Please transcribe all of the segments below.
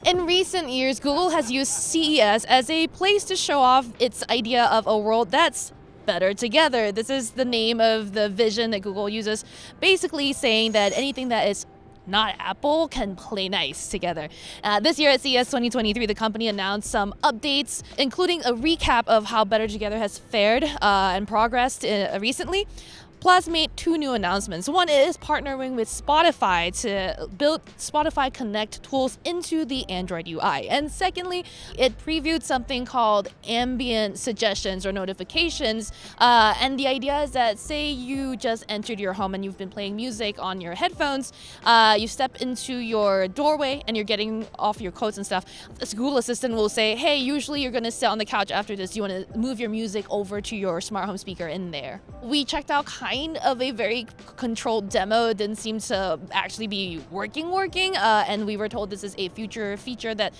In recent years, Google has used CES as a place to show off its idea of a world that's better together. This is the name of the vision that Google uses, basically saying that anything that is not Apple can play nice together. This year at CES 2023, the company announced some updates, including a recap of how Better Together has fared and progressed recently. Plus, made two new announcements. One is partnering with Spotify to build Spotify Connect tools into the Android UI. And secondly, it previewed something called ambient suggestions or notifications. And the idea is that, say you just entered your home and you've been playing music on your headphones, you step into your doorway and you're getting off your coats and stuff. This Google Assistant will say, hey, usually you're going to sit on the couch after this. You want to move your music over to your smart home speaker in there. We checked out kind of a very controlled demo. It didn't seem to actually be working, and we were told this is a future feature that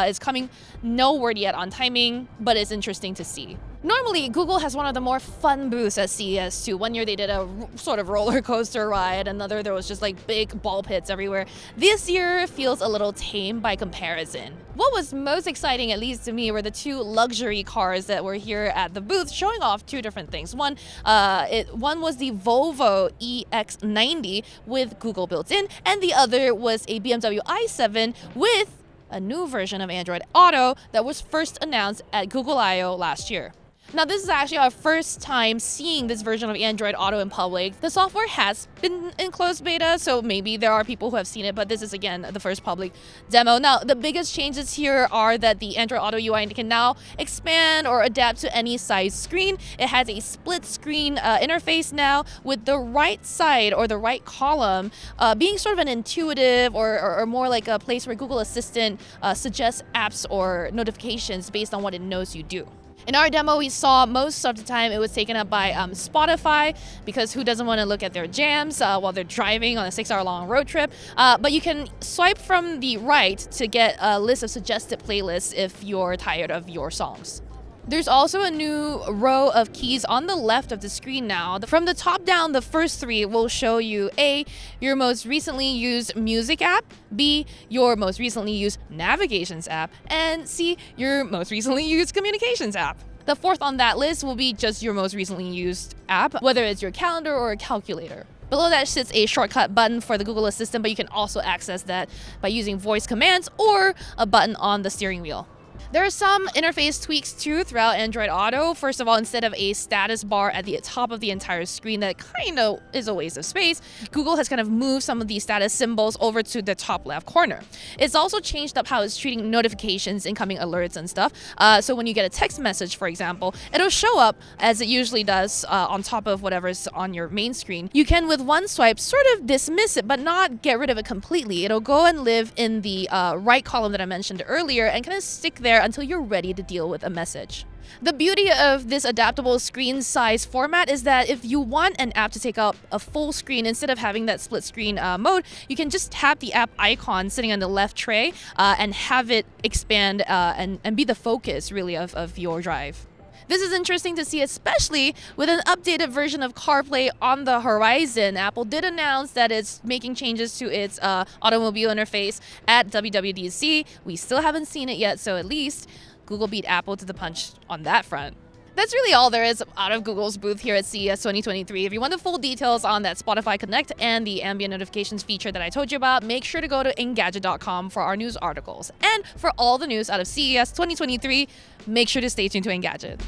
is coming. No word yet on timing, but it's interesting to see. Normally, Google has one of the more fun booths at CES too. One year they did a sort of roller coaster ride, another there was just like big ball pits everywhere. This year feels a little tame by comparison. What was most exciting, at least to me, were the two luxury cars that were here at the booth, showing off two different things. One was the Volvo EX90 with Google built in, and the other was a BMW i7 with a new version of Android Auto that was first announced at Google I/O last year. Now, this is actually our first time seeing this version of Android Auto in public. The software has been in closed beta, so maybe there are people who have seen it, but this is, again, the first public demo. Now, the biggest changes here are that the Android Auto UI can now expand or adapt to any size screen. It has a split screen interface now, with the right side or the right column being sort of an intuitive or more like a place where Google Assistant suggests apps or notifications based on what it knows you do. In our demo, we saw most of the time it was taken up by Spotify, because who doesn't want to look at their jams while they're driving on a 6-hour-long road trip? But you can swipe from the right to get a list of suggested playlists if you're tired of your songs. There's also a new row of keys on the left of the screen now. From the top down, the first three will show you A, your most recently used music app, B, your most recently used navigations app, and C, your most recently used communications app. The fourth on that list will be just your most recently used app, whether it's your calendar or a calculator. Below that sits a shortcut button for the Google Assistant, but you can also access that by using voice commands or a button on the steering wheel. There are some interface tweaks too throughout Android Auto. First of all, instead of a status bar at the top of the entire screen that kind of is a waste of space, Google has kind of moved some of these status symbols over to the top left corner. It's also changed up how it's treating notifications, incoming alerts and stuff. So when you get a text message, for example, it'll show up as it usually does on top of whatever's on your main screen. You can, with one swipe, sort of dismiss it, but not get rid of it completely. It'll go and live in the right column that I mentioned earlier and kind of stick there until you're ready to deal with a message. The beauty of this adaptable screen size format is that if you want an app to take up a full screen instead of having that split screen mode, you can just tap the app icon sitting on the left tray and have it expand and be the focus, really, of your drive. This is interesting to see, especially with an updated version of CarPlay on the horizon. Apple did announce that it's making changes to its automobile interface at WWDC. We still haven't seen it yet, so at least Google beat Apple to the punch on that front. That's really all there is out of Google's booth here at CES 2023. If you want the full details on that Spotify Connect and the ambient notifications feature that I told you about, make sure to go to Engadget.com for our news articles. And for all the news out of CES 2023, make sure to stay tuned to Engadget.